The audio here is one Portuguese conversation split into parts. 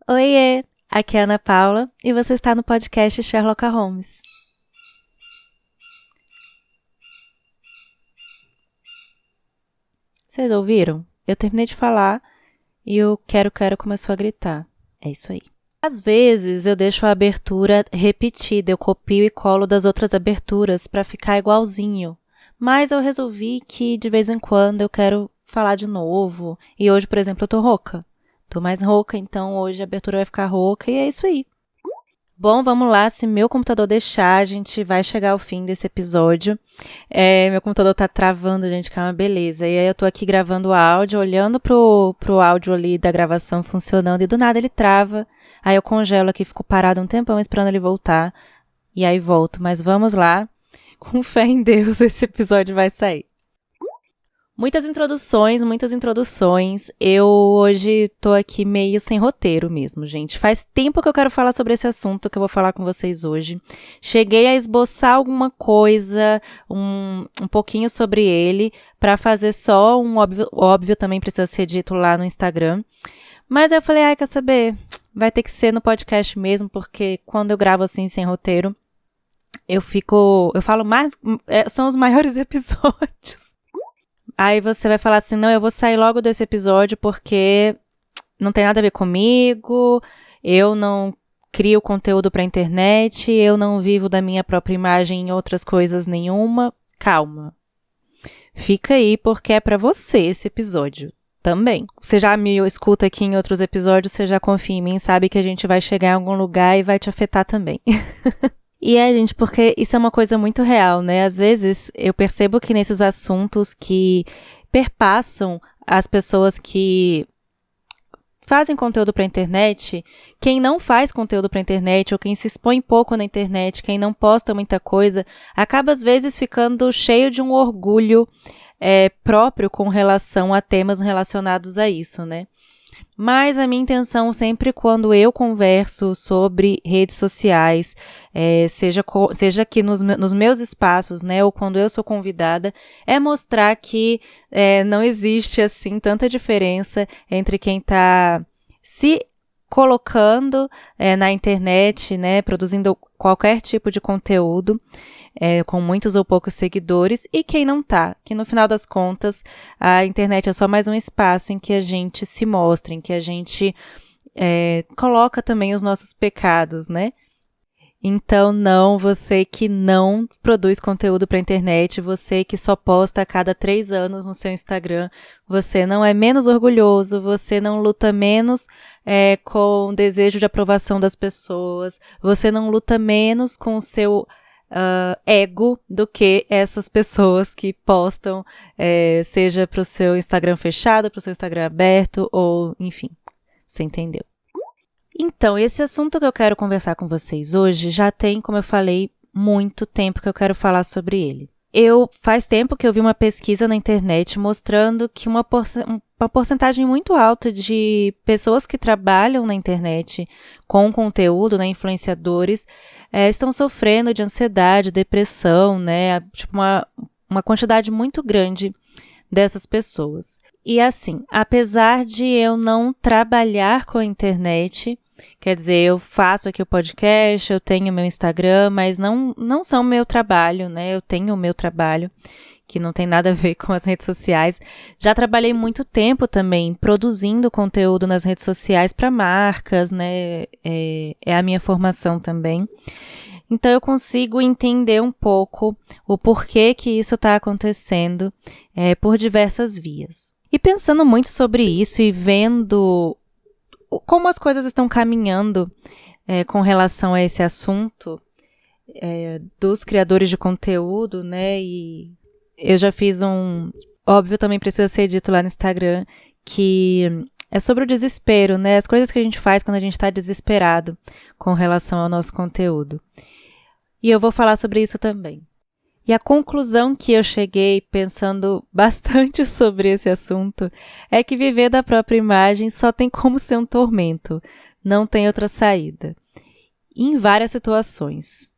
Oiê, aqui é a Ana Paula e você está no podcast Sherlock Holmes. Vocês ouviram? Eu terminei de falar e o quero começou a gritar. É isso aí. Às vezes eu deixo a abertura repetida, eu copio e colo das outras aberturas para ficar igualzinho. Mas eu resolvi que de vez em quando eu quero falar de novo. E hoje, por exemplo, eu tô rouca. Tô mais rouca, então hoje a abertura vai ficar rouca e é isso aí. Bom, vamos lá. Se meu computador deixar, a gente vai chegar ao fim desse episódio. Meu computador tá travando, gente, que é uma beleza. E aí eu tô aqui gravando o áudio, olhando pro áudio ali da gravação funcionando, e do nada ele trava. Aí eu congelo aqui, fico parado um tempão esperando ele voltar. E aí volto. Mas vamos lá. Com fé em Deus, esse episódio vai sair. Muitas introduções. Eu hoje tô aqui meio sem roteiro mesmo, gente. Faz tempo que eu quero falar sobre esse assunto que eu vou falar com vocês hoje. Cheguei a esboçar alguma coisa, um pouquinho sobre ele, pra fazer só um óbvio também precisa ser dito lá no Instagram. Mas aí eu falei, quer saber? Vai ter que ser no podcast mesmo, porque quando eu gravo assim sem roteiro, eu falo mais, são os maiores episódios. Aí você vai falar assim, não, eu vou sair logo desse episódio porque não tem nada a ver comigo, eu não crio conteúdo pra internet, eu não vivo da minha própria imagem em outras coisas nenhuma. Calma. Fica aí porque é pra você esse episódio também. Você já me escuta aqui em outros episódios, você já confia em mim, sabe que a gente vai chegar em algum lugar e vai te afetar também. E gente, porque isso é uma coisa muito real, né? Às vezes eu percebo que nesses assuntos que perpassam as pessoas que fazem conteúdo para a internet, quem não faz conteúdo para a internet ou quem se expõe pouco na internet, quem não posta muita coisa, acaba às vezes ficando cheio de um orgulho próprio com relação a temas relacionados a isso, né? Mas a minha intenção sempre quando eu converso sobre redes sociais, seja aqui nos meus espaços, né, ou quando eu sou convidada, é mostrar que não existe assim tanta diferença entre quem está se colocando na internet, né, produzindo qualquer tipo de conteúdo, com muitos ou poucos seguidores, e quem não tá, que no final das contas a internet é só mais um espaço em que a gente se mostra, em que a gente coloca também os nossos pecados, né? Então não, você que não produz conteúdo para a internet, você que só posta a cada 3 anos no seu Instagram, você não é menos orgulhoso, você não luta menos com o desejo de aprovação das pessoas, você não luta menos com o seu ego do que essas pessoas que postam, seja para o seu Instagram fechado, para o seu Instagram aberto, ou enfim, você entendeu. Então, esse assunto que eu quero conversar com vocês hoje já tem, como eu falei, muito tempo que eu quero falar sobre ele. Faz tempo que eu vi uma pesquisa na internet mostrando que uma porcentagem muito alta de pessoas que trabalham na internet com conteúdo, né, influenciadores, estão sofrendo de ansiedade, depressão, né, tipo uma quantidade muito grande dessas pessoas. E assim, apesar de eu não trabalhar com a internet, quer dizer, eu faço aqui o podcast, eu tenho meu Instagram, mas não são meu trabalho, né? Eu tenho o meu trabalho, que não tem nada a ver com as redes sociais. Já trabalhei muito tempo também produzindo conteúdo nas redes sociais para marcas, né? É a minha formação também. Então eu consigo entender um pouco o porquê que isso está acontecendo por diversas vias. E pensando muito sobre isso e vendo como as coisas estão caminhando com relação a esse assunto dos criadores de conteúdo, né? E eu já fiz óbvio, também precisa ser dito lá no Instagram, que é sobre o desespero, né? As coisas que a gente faz quando a gente está desesperado com relação ao nosso conteúdo. E eu vou falar sobre isso também. E a conclusão que eu cheguei pensando bastante sobre esse assunto é que viver da própria imagem só tem como ser um tormento, não tem outra saída. Em várias situações.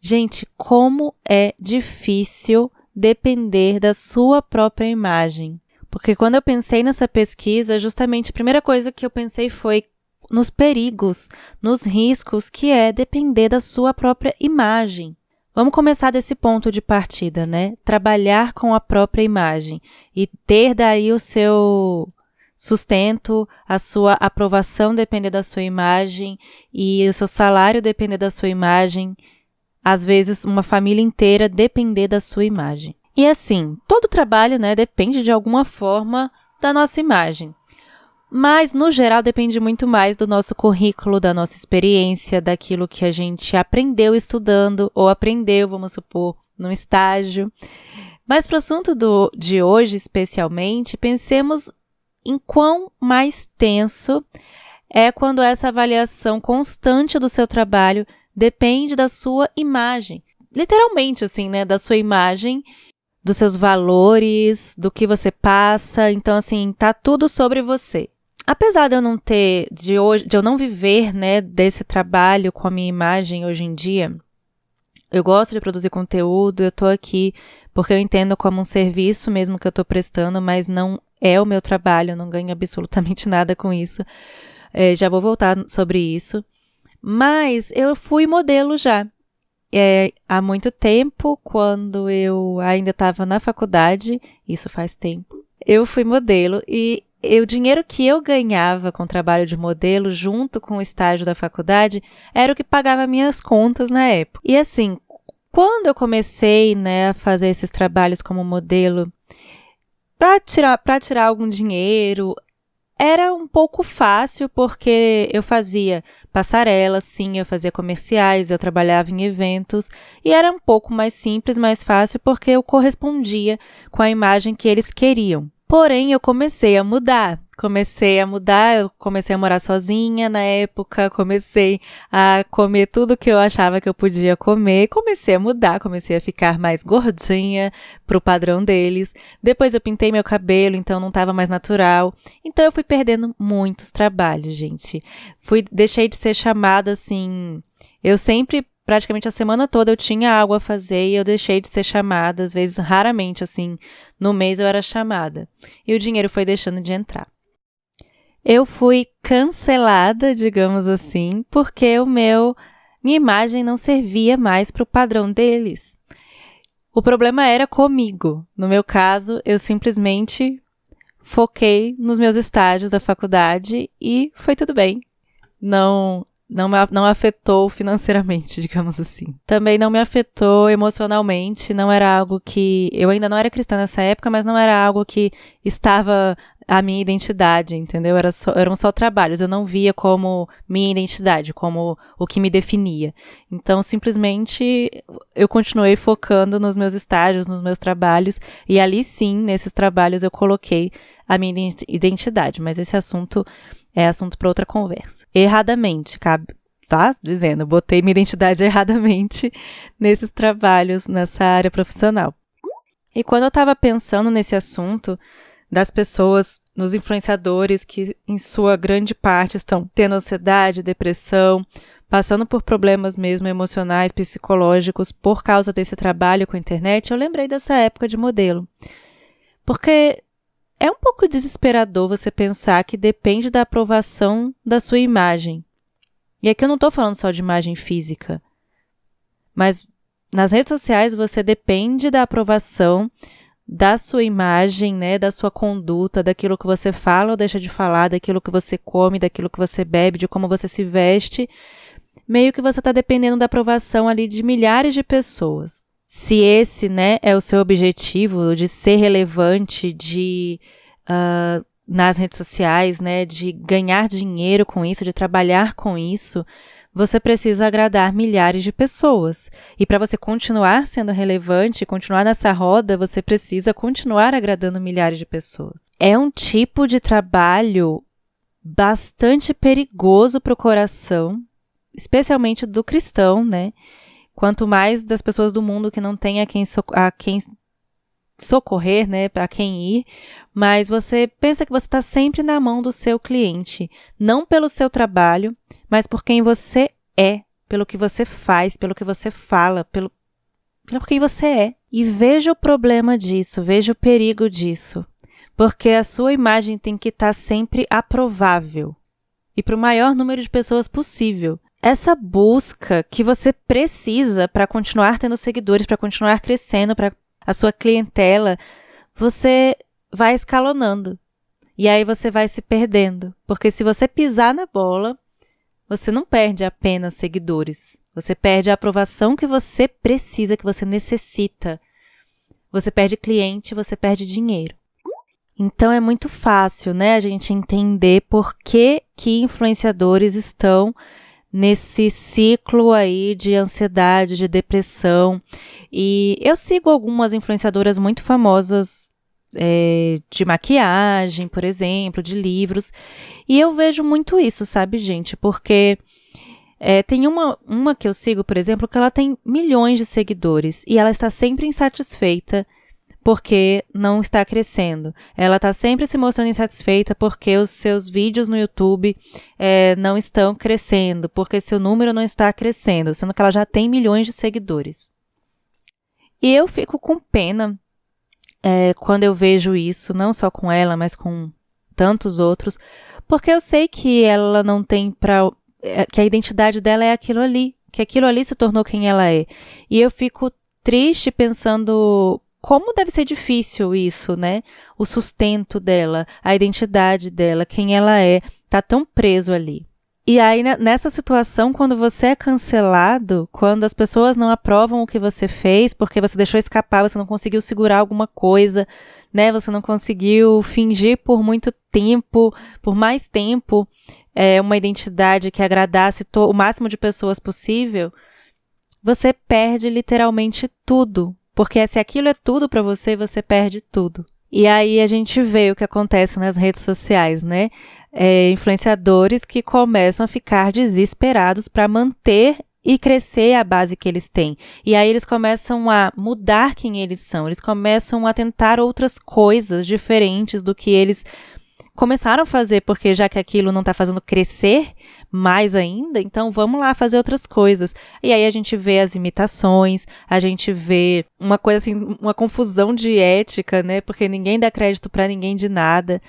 Gente, como é difícil depender da sua própria imagem. Porque quando eu pensei nessa pesquisa, justamente a primeira coisa que eu pensei foi nos perigos, nos riscos que é depender da sua própria imagem. Vamos começar desse ponto de partida, né? Trabalhar com a própria imagem e ter daí o seu sustento, a sua aprovação depender da sua imagem e o seu salário depender da sua imagem, às vezes uma família inteira depender da sua imagem. E assim, todo trabalho, né, depende de alguma forma da nossa imagem. Mas, no geral, depende muito mais do nosso currículo, da nossa experiência, daquilo que a gente aprendeu estudando ou aprendeu, vamos supor, num estágio. Mas para o assunto de hoje, especialmente, pensemos em quão mais tenso é quando essa avaliação constante do seu trabalho depende da sua imagem. Literalmente, assim, né? Da sua imagem, dos seus valores, do que você passa. Então, assim, tá tudo sobre você. Apesar de eu não ter, de eu não viver, né, desse trabalho com a minha imagem hoje em dia, eu gosto de produzir conteúdo, eu tô aqui porque eu entendo como um serviço mesmo que eu tô prestando, mas não é o meu trabalho, eu não ganho absolutamente nada com isso. Já vou voltar sobre isso. Mas eu fui modelo já. Há muito tempo, quando eu ainda estava na faculdade, isso faz tempo, eu fui modelo e o dinheiro que eu ganhava com o trabalho de modelo, junto com o estágio da faculdade, era o que pagava minhas contas na época. E assim, quando eu comecei, né, a fazer esses trabalhos como modelo, para tirar algum dinheiro, era um pouco fácil, porque eu fazia passarelas, sim, eu fazia comerciais, eu trabalhava em eventos, e era um pouco mais simples, mais fácil, porque eu correspondia com a imagem que eles queriam. Porém, eu comecei a mudar, eu comecei a morar sozinha na época, comecei a comer tudo que eu achava que eu podia comer, comecei a mudar, comecei a ficar mais gordinha pro padrão deles. Depois eu pintei meu cabelo, então não estava mais natural. Então eu fui perdendo muitos trabalhos, gente. Deixei de ser chamada assim, eu sempre praticamente a semana toda eu tinha algo a fazer e eu deixei de ser chamada, às vezes raramente, assim, no mês eu era chamada. E o dinheiro foi deixando de entrar. Eu fui cancelada, digamos assim, porque minha imagem não servia mais para o padrão deles. O problema era comigo. No meu caso, eu simplesmente foquei nos meus estágios da faculdade e foi tudo bem. Não afetou financeiramente, digamos assim. Também não me afetou emocionalmente, não era algo que... Eu ainda não era cristã nessa época, mas não era algo que estava a minha identidade, entendeu? Eram só trabalhos, eu não via como minha identidade, como o que me definia. Então, simplesmente, eu continuei focando nos meus estágios, nos meus trabalhos, e ali sim, nesses trabalhos, eu coloquei a minha identidade, mas esse assunto é assunto para outra conversa. Erradamente, tá dizendo, botei minha identidade erradamente nesses trabalhos, nessa área profissional. E quando eu estava pensando nesse assunto das pessoas, nos influenciadores que em sua grande parte estão tendo ansiedade, depressão, passando por problemas mesmo emocionais, psicológicos por causa desse trabalho com a internet, eu lembrei dessa época de modelo. Porque é um pouco desesperador você pensar que depende da aprovação da sua imagem. E aqui eu não estou falando só de imagem física, mas nas redes sociais você depende da aprovação da sua imagem, né, da sua conduta, daquilo que você fala ou deixa de falar, daquilo que você come, daquilo que você bebe, de como você se veste. Meio que você está dependendo da aprovação ali de milhares de pessoas. Se esse, né, é o seu objetivo de ser relevante, nas redes sociais, né, de ganhar dinheiro com isso, de trabalhar com isso, você precisa agradar milhares de pessoas. E para você continuar sendo relevante, continuar nessa roda, você precisa continuar agradando milhares de pessoas. É um tipo de trabalho bastante perigoso para o coração, especialmente do cristão, né? Quanto mais das pessoas do mundo que não tem a quem socorrer, né, a quem ir, mas você pensa que você está sempre na mão do seu cliente, não pelo seu trabalho, mas por quem você é, pelo que você faz, pelo que você fala, pelo quem você é. E veja o problema disso, veja o perigo disso, porque a sua imagem tem que estar sempre aprovável. e para o maior número de pessoas possível. Essa busca que você precisa para continuar tendo seguidores, para continuar crescendo, para a sua clientela, você vai escalonando. E aí você vai se perdendo. Porque se você pisar na bola, você não perde apenas seguidores. Você perde a aprovação que você precisa, que você necessita. Você perde cliente, você perde dinheiro. Então é muito fácil, né, a gente entender por que influenciadores estão nesse ciclo aí de ansiedade, de depressão. E eu sigo algumas influenciadoras muito famosas de maquiagem, por exemplo, de livros, e eu vejo muito isso, sabe, gente? Porque tem uma que eu sigo, por exemplo, que ela tem milhões de seguidores e ela está sempre insatisfeita porque não está crescendo. Ela está sempre se mostrando insatisfeita porque os seus vídeos no YouTube não estão crescendo, porque seu número não está crescendo, sendo que ela já tem milhões de seguidores. E eu fico com pena quando eu vejo isso, não só com ela, mas com tantos outros, porque eu sei que ela não tem que a identidade dela é aquilo ali, que aquilo ali se tornou quem ela é. E eu fico triste pensando como deve ser difícil isso, né? O sustento dela, a identidade dela, quem ela é, tá tão preso ali. E aí, nessa situação, quando você é cancelado, quando as pessoas não aprovam o que você fez, porque você deixou escapar, você não conseguiu segurar alguma coisa, né? Você não conseguiu fingir por muito tempo, por mais tempo, uma identidade que agradasse o máximo de pessoas possível, você perde literalmente tudo. Porque se aquilo é tudo para você, você perde tudo. E aí a gente vê o que acontece nas redes sociais, né? Influenciadores que começam a ficar desesperados para manter e crescer a base que eles têm. E aí eles começam a mudar quem eles são, eles começam a tentar outras coisas diferentes do que eles começaram a fazer, porque já que aquilo não está fazendo crescer mais ainda, então vamos lá fazer outras coisas. E aí a gente vê as imitações, a gente vê uma coisa assim, uma confusão de ética, né? Porque ninguém dá crédito para ninguém de nada.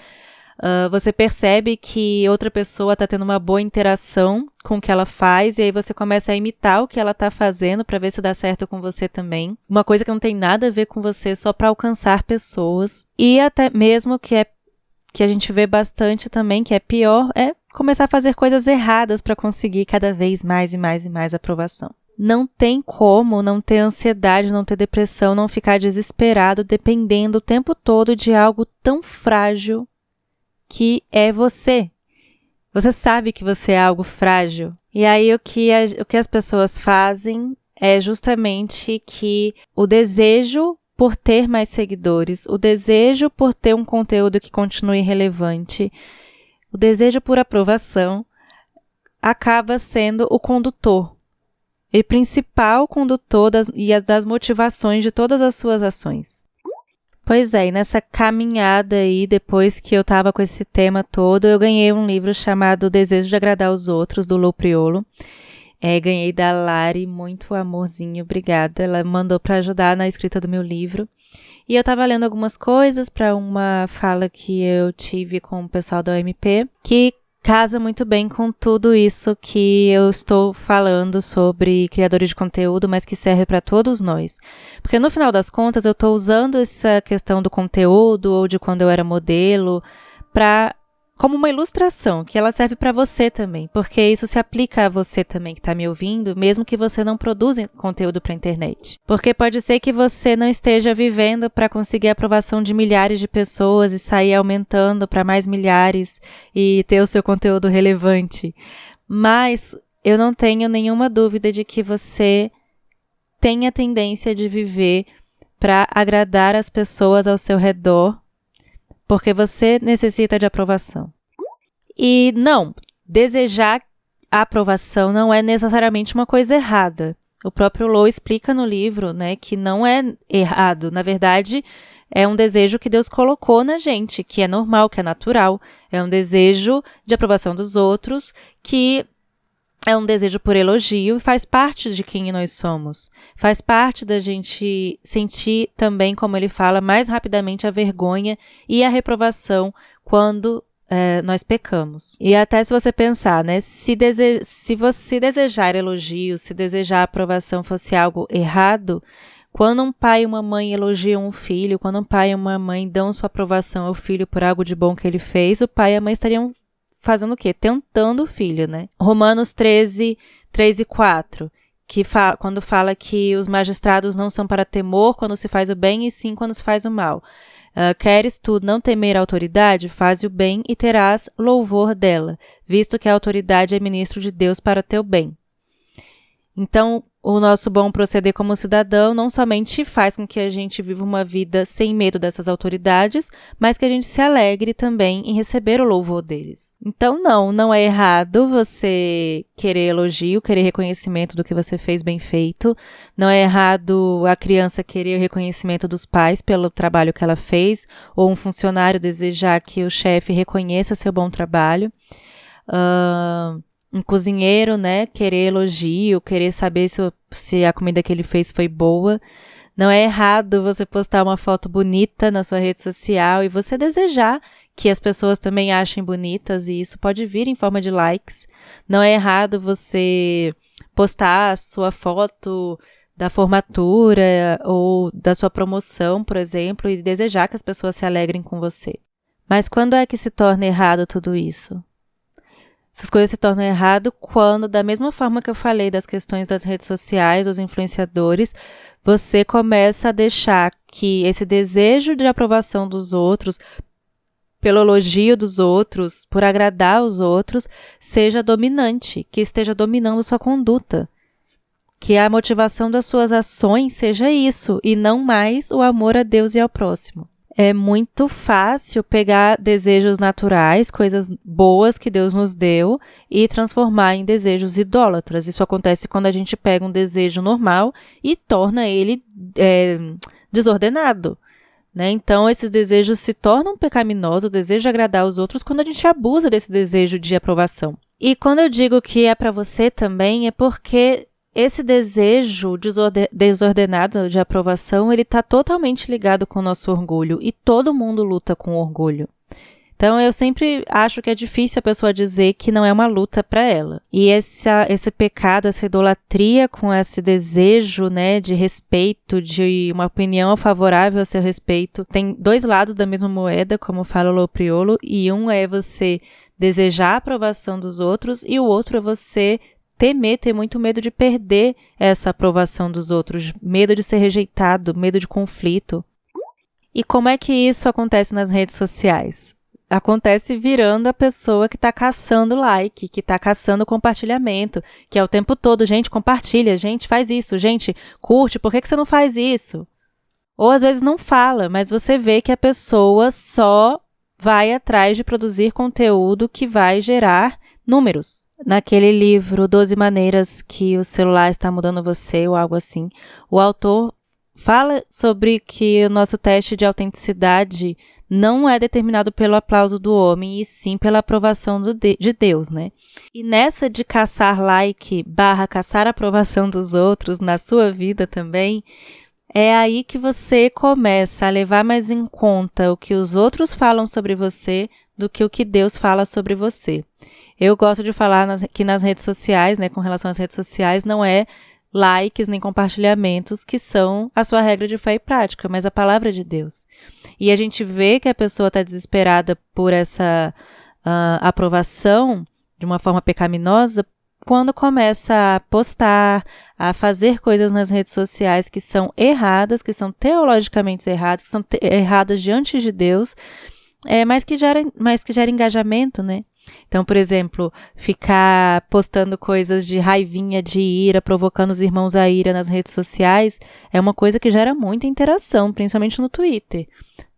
Você percebe que outra pessoa está tendo uma boa interação com o que ela faz e aí você começa a imitar o que ela está fazendo para ver se dá certo com você também. Uma coisa que não tem nada a ver com você, só para alcançar pessoas. E até mesmo que a gente vê bastante também, que é pior, é começar a fazer coisas erradas para conseguir cada vez mais e mais e mais aprovação. Não tem como não ter ansiedade, não ter depressão, não ficar desesperado, dependendo o tempo todo de algo tão frágil que é você. Você sabe que você é algo frágil. E aí o que as pessoas fazem é justamente que o desejo por ter mais seguidores, o desejo por ter um conteúdo que continue relevante, o desejo por aprovação acaba sendo o condutor, e principal condutor das motivações de todas as suas ações. Pois é, e nessa caminhada aí, depois que eu estava com esse tema todo, eu ganhei um livro chamado O Desejo de Agradar os Outros, do Lou Priolo. Ganhei da Lari, muito amorzinho, obrigada. Ela mandou para ajudar na escrita do meu livro. E eu estava lendo algumas coisas para uma fala que eu tive com o pessoal da OMP, que casa muito bem com tudo isso que eu estou falando sobre criadores de conteúdo, mas que serve para todos nós. Porque no final das contas eu estou usando essa questão do conteúdo ou de quando eu era modelo como uma ilustração, que ela serve para você também, porque isso se aplica a você também que está me ouvindo, mesmo que você não produza conteúdo para a internet. Porque pode ser que você não esteja vivendo para conseguir a aprovação de milhares de pessoas e sair aumentando para mais milhares e ter o seu conteúdo relevante. Mas eu não tenho nenhuma dúvida de que você tem a tendência de viver para agradar as pessoas ao seu redor, porque você necessita de aprovação. E não, desejar a aprovação não é necessariamente uma coisa errada. O próprio Lou explica no livro, né, que não é errado. Na verdade, é um desejo que Deus colocou na gente, que é normal, que é natural. É um desejo de aprovação dos outros, que é um desejo por elogio e faz parte de quem nós somos. Faz parte da gente sentir também, como ele fala, mais rapidamente a vergonha e a reprovação quando nós pecamos. E até se você pensar, né, se você desejar elogios, se desejar aprovação fosse algo errado, quando um pai e uma mãe elogiam um filho, quando um pai e uma mãe dão sua aprovação ao filho por algo de bom que ele fez, o pai e a mãe estariam fazendo o quê? Tentando o filho, né? Romanos 13, 3 e 4, quando fala que os magistrados não são para temor quando se faz o bem, e sim quando se faz o mal. Queres tu não temer a autoridade? Faze o bem e terás louvor dela, visto que a autoridade é ministro de Deus para teu bem. Então, o nosso bom proceder como cidadão não somente faz com que a gente viva uma vida sem medo dessas autoridades, mas que a gente se alegre também em receber o louvor deles. Então, não é errado você querer elogio, querer reconhecimento do que você fez bem feito. Não é errado a criança querer o reconhecimento dos pais pelo trabalho que ela fez, ou um funcionário desejar que o chefe reconheça seu bom trabalho. Um cozinheiro, né, querer elogio, querer saber se a comida que ele fez foi boa. Não é errado você postar uma foto bonita na sua rede social e você desejar que as pessoas também achem bonitas, e isso pode vir em forma de likes. Não é errado você postar a sua foto da formatura ou da sua promoção, por exemplo, e desejar que as pessoas se alegrem com você. Mas quando é que se torna errado tudo isso? Essas coisas se tornam errado quando, da mesma forma que eu falei das questões das redes sociais, dos influenciadores, você começa a deixar que esse desejo de aprovação dos outros, pelo elogio dos outros, por agradar os outros, seja dominante, que esteja dominando sua conduta. Que a motivação das suas ações seja isso, e não mais o amor a Deus e ao próximo. É muito fácil pegar desejos naturais, coisas boas que Deus nos deu, e transformar em desejos idólatras. Isso acontece quando a gente pega um desejo normal e torna ele desordenado, né? Então, esses desejos se tornam pecaminosos, o desejo de agradar os outros, quando a gente abusa desse desejo de aprovação. E quando eu digo que é para você também, é porque esse desejo desordenado de aprovação, ele está totalmente ligado com o nosso orgulho, e todo mundo luta com orgulho. Então, eu sempre acho que é difícil a pessoa dizer que não é uma luta para ela. E esse pecado, essa idolatria com esse desejo, né, de respeito, de uma opinião favorável a seu respeito, tem dois lados da mesma moeda, como fala o Lopriolo, e um é você desejar a aprovação dos outros, e o outro é você ter muito medo de perder essa aprovação dos outros, medo de ser rejeitado, medo de conflito. E como é que isso acontece nas redes sociais? Acontece virando a pessoa que está caçando like, que está caçando compartilhamento, que é o tempo todo, gente, compartilha, gente, faz isso, gente, curte, por que você não faz isso? Ou às vezes não fala, mas você vê que a pessoa só vai atrás de produzir conteúdo que vai gerar números. Naquele livro 12 Maneiras que o Celular Está Mudando Você, ou algo assim, o autor fala sobre que o nosso teste de autenticidade não é determinado pelo aplauso do homem, e sim pela aprovação de Deus, né? E nessa de caçar like / caçar aprovação dos outros na sua vida também, é aí que você começa a levar mais em conta o que os outros falam sobre você do que o que Deus fala sobre você. Eu gosto de falar que nas redes sociais, né, com relação às redes sociais, não é likes nem compartilhamentos que são a sua regra de fé e prática, mas a palavra de Deus. E a gente vê que a pessoa está desesperada por essa aprovação de uma forma pecaminosa quando começa a postar, a fazer coisas nas redes sociais que são erradas, que são teologicamente erradas, que são erradas diante de Deus, mas que gera engajamento, né? Então, por exemplo, ficar postando coisas de raivinha, de ira, provocando os irmãos a ira nas redes sociais, é uma coisa que gera muita interação, principalmente no Twitter.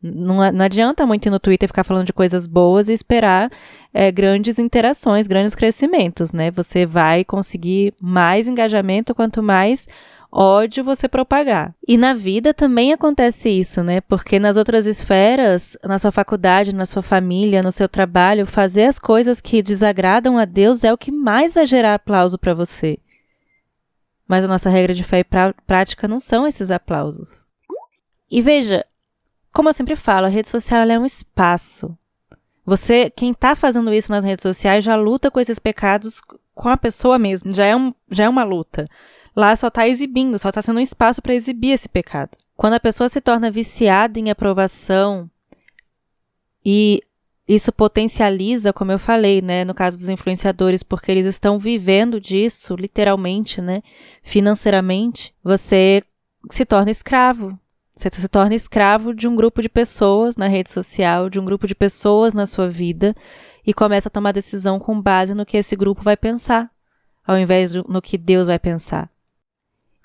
Não adianta muito ir no Twitter ficar falando de coisas boas e esperar grandes interações, grandes crescimentos, né? Você vai conseguir mais engajamento quanto mais ódio você propagar. E na vida também acontece isso, né? Porque nas outras esferas, na sua faculdade, na sua família, no seu trabalho, fazer as coisas que desagradam a Deus é o que mais vai gerar aplauso para você. Mas a nossa regra de fé e prática não são esses aplausos. E veja, como eu sempre falo, a rede social é um espaço. Quem tá fazendo isso nas redes sociais já luta com esses pecados com a pessoa mesmo, já é uma luta. Lá só tá exibindo, só tá sendo um espaço para exibir esse pecado. Quando a pessoa se torna viciada em aprovação e isso potencializa, como eu falei, né, no caso dos influenciadores, porque eles estão vivendo disso, literalmente, né, financeiramente, você se torna escravo. Você se torna escravo de um grupo de pessoas na rede social, de um grupo de pessoas na sua vida, e começa a tomar decisão com base no que esse grupo vai pensar, ao invés no que Deus vai pensar.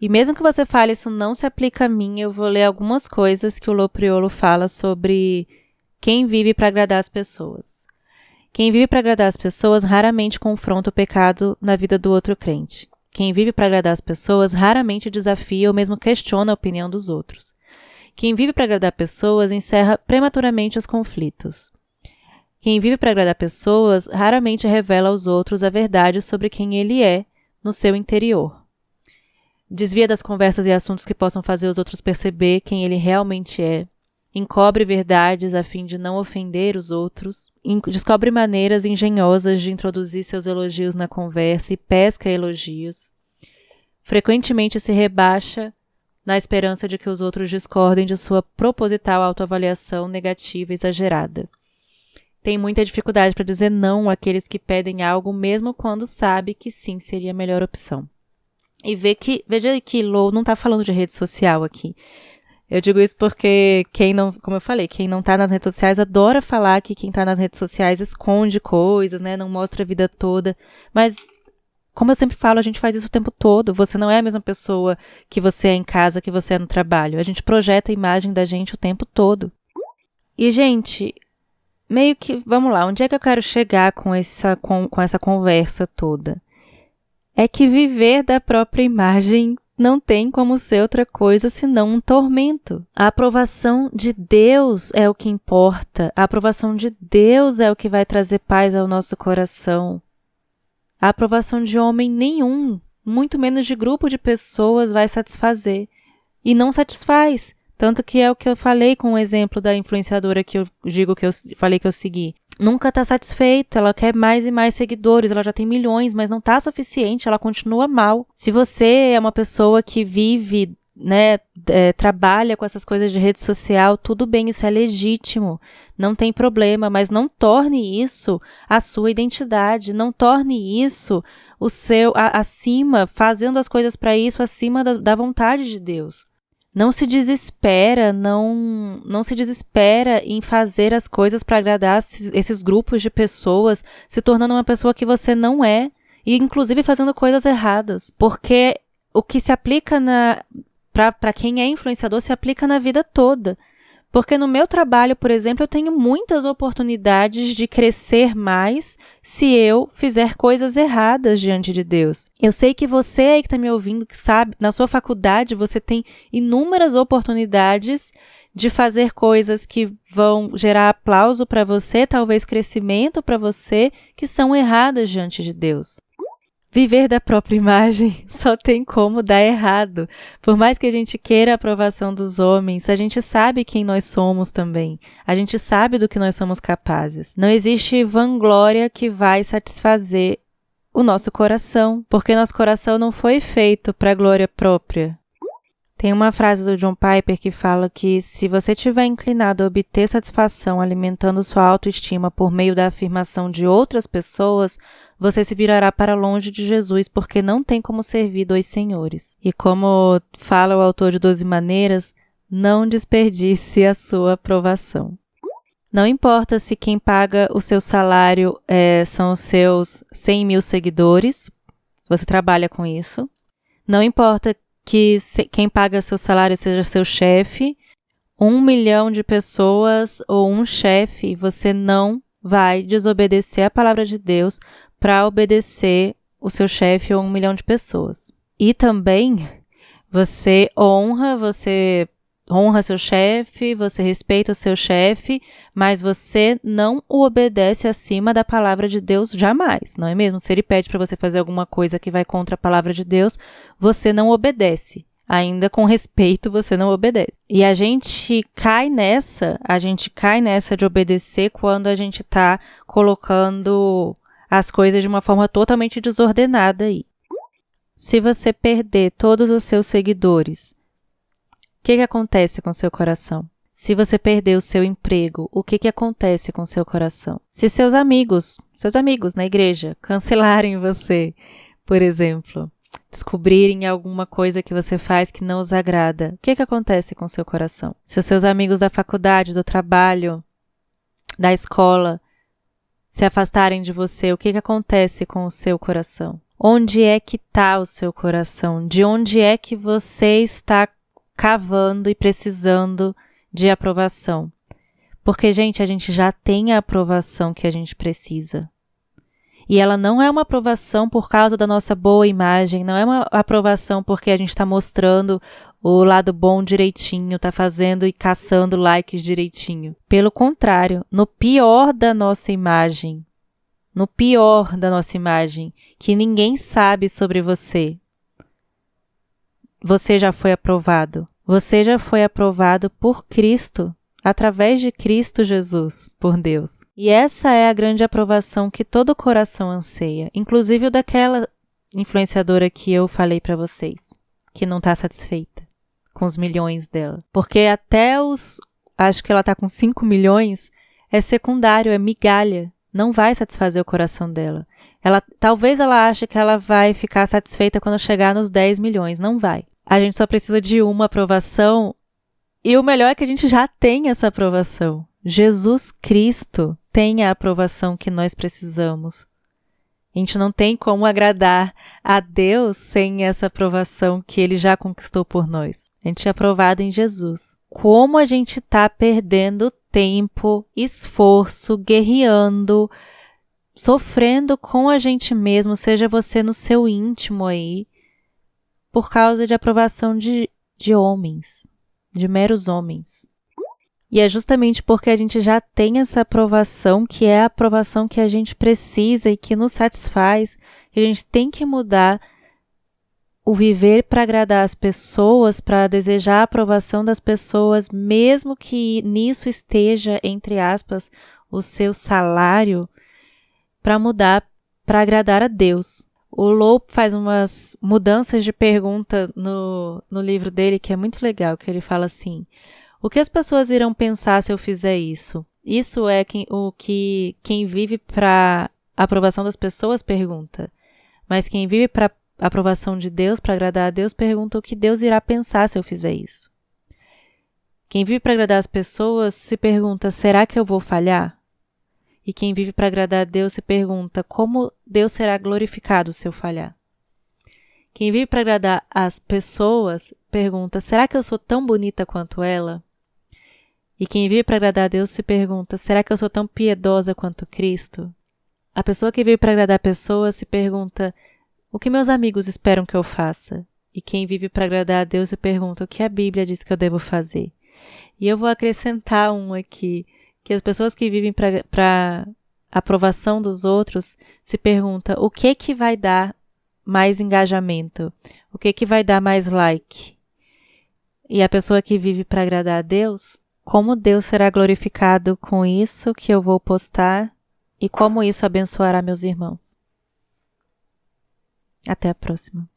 E mesmo que você fale, isso não se aplica a mim, eu vou ler algumas coisas que o Lopriolo fala sobre quem vive para agradar as pessoas. Quem vive para agradar as pessoas raramente confronta o pecado na vida do outro crente. Quem vive para agradar as pessoas raramente desafia ou mesmo questiona a opinião dos outros. Quem vive para agradar pessoas encerra prematuramente os conflitos. Quem vive para agradar pessoas raramente revela aos outros a verdade sobre quem ele é no seu interior. Desvia das conversas e assuntos que possam fazer os outros perceber quem ele realmente é. Encobre verdades a fim de não ofender os outros. Descobre maneiras engenhosas de introduzir seus elogios na conversa e pesca elogios. Frequentemente se rebaixa na esperança de que os outros discordem de sua proposital autoavaliação negativa e exagerada. Tem muita dificuldade para dizer não àqueles que pedem algo, mesmo quando sabe que sim seria a melhor opção. E veja que Lou não está falando de rede social aqui. Eu digo isso porque como eu falei, quem não está nas redes sociais adora falar que quem está nas redes sociais esconde coisas, né, não mostra a vida toda. Mas, como eu sempre falo, a gente faz isso o tempo todo. Você não é a mesma pessoa que você é em casa, que você é no trabalho. A gente projeta a imagem da gente o tempo todo. E, gente, meio que, vamos lá, onde é que eu quero chegar com essa conversa toda? É que viver da própria imagem não tem como ser outra coisa senão um tormento. A aprovação de Deus é o que importa. A aprovação de Deus é o que vai trazer paz ao nosso coração. A aprovação de homem nenhum, muito menos de grupo de pessoas, vai satisfazer. E não satisfaz. Tanto que é o que eu falei com o exemplo da influenciadora que eu digo que eu falei que eu segui. Nunca está satisfeita, ela quer mais e mais seguidores, ela já tem milhões, mas não está suficiente, ela continua mal. Se você é uma pessoa que vive, né, trabalha com essas coisas de rede social, tudo bem, isso é legítimo, não tem problema, mas não torne isso a sua identidade, não torne isso o seu acima, fazendo as coisas para isso acima da vontade de Deus. Não se desespera, não se desespera em fazer as coisas para agradar esses grupos de pessoas, se tornando uma pessoa que você não é, e inclusive fazendo coisas erradas. Porque o que se aplica para quem é influenciador se aplica na vida toda. Porque no meu trabalho, por exemplo, eu tenho muitas oportunidades de crescer mais se eu fizer coisas erradas diante de Deus. Eu sei que você aí que está me ouvindo, que sabe, na sua faculdade você tem inúmeras oportunidades de fazer coisas que vão gerar aplauso para você, talvez crescimento para você, que são erradas diante de Deus. Viver da própria imagem só tem como dar errado. Por mais que a gente queira a aprovação dos homens, a gente sabe quem nós somos também. A gente sabe do que nós somos capazes. Não existe vanglória que vai satisfazer o nosso coração, porque nosso coração não foi feito para a glória própria. Tem uma frase do John Piper que fala que se você estiver inclinado a obter satisfação alimentando sua autoestima por meio da afirmação de outras pessoas, você se virará para longe de Jesus, porque não tem como servir dois senhores. E como fala o autor de 12 Maneiras, não desperdice a sua aprovação. Não importa se quem paga o seu salário são os seus 100 mil seguidores, você trabalha com isso. Não importa que quem paga seu salário seja seu chefe, 1 milhão de pessoas ou um chefe, você não vai desobedecer a palavra de Deus para obedecer o seu chefe ou 1 milhão de pessoas. E também você honra seu chefe, você respeita o seu chefe, mas você não o obedece acima da palavra de Deus jamais, não é mesmo? Se ele pede para você fazer alguma coisa que vai contra a palavra de Deus, você não obedece. ainda com respeito você não obedece. E a gente cai nessa de obedecer quando a gente tá colocando as coisas de uma forma totalmente desordenada aí. Se você perder todos os seus seguidores, o que acontece com seu coração? Se você perder o seu emprego, o que acontece com seu coração? Se seus amigos na igreja, cancelarem você, por exemplo, descobrirem alguma coisa que você faz que não os agrada, o que acontece com seu coração? Se os seus amigos da faculdade, do trabalho, da escola se afastarem de você, o que acontece com o seu coração? Onde é que está o seu coração? De onde é que você está cavando e precisando de aprovação? Porque, gente, a gente já tem a aprovação que a gente precisa. E ela não é uma aprovação por causa da nossa boa imagem, não é uma aprovação porque a gente está mostrando o lado bom direitinho, está fazendo e caçando likes direitinho. Pelo contrário, no pior da nossa imagem, que ninguém sabe sobre você, você já foi aprovado. Você já foi aprovado por Cristo, através de Cristo Jesus, por Deus. E essa é a grande aprovação que todo coração anseia, inclusive o daquela influenciadora que eu falei para vocês, que não está satisfeita com os milhões dela. Porque acho que ela está com 5 milhões, é secundário, é migalha, não vai satisfazer o coração dela. Talvez ela ache que ela vai ficar satisfeita quando chegar nos 10 milhões, não vai. A gente só precisa de uma aprovação. E o melhor é que a gente já tem essa aprovação. Jesus Cristo tem a aprovação que nós precisamos. A gente não tem como agradar a Deus sem essa aprovação que Ele já conquistou por nós. A gente é aprovado em Jesus. Como a gente está perdendo tempo, esforço, guerreando, sofrendo com a gente mesmo, seja você no seu íntimo aí, por causa de aprovação de homens. De meros homens. E é justamente porque a gente já tem essa aprovação, que é a aprovação que a gente precisa e que nos satisfaz, que a gente tem que mudar o viver para agradar as pessoas, para desejar a aprovação das pessoas, mesmo que nisso esteja, entre aspas, o seu salário, para mudar, para agradar a Deus. O Lope faz umas mudanças de pergunta no livro dele que é muito legal, que ele fala assim: o que as pessoas irão pensar se eu fizer isso? Isso é quem vive para a aprovação das pessoas pergunta. Mas quem vive para a aprovação de Deus, para agradar a Deus, pergunta o que Deus irá pensar se eu fizer isso. Quem vive para agradar as pessoas se pergunta: será que eu vou falhar? E quem vive para agradar a Deus se pergunta: como Deus será glorificado se eu falhar? Quem vive para agradar as pessoas pergunta: será que eu sou tão bonita quanto ela? E quem vive para agradar a Deus se pergunta: será que eu sou tão piedosa quanto Cristo? A pessoa que vive para agradar pessoas se pergunta: o que meus amigos esperam que eu faça? E quem vive para agradar a Deus se pergunta: o que a Bíblia diz que eu devo fazer? E eu vou acrescentar um aqui, que as pessoas que vivem para aprovação dos outros se perguntam: o que vai dar mais engajamento? O que vai dar mais like? E a pessoa que vive para agradar a Deus, como Deus será glorificado com isso que eu vou postar e como isso abençoará meus irmãos? Até a próxima.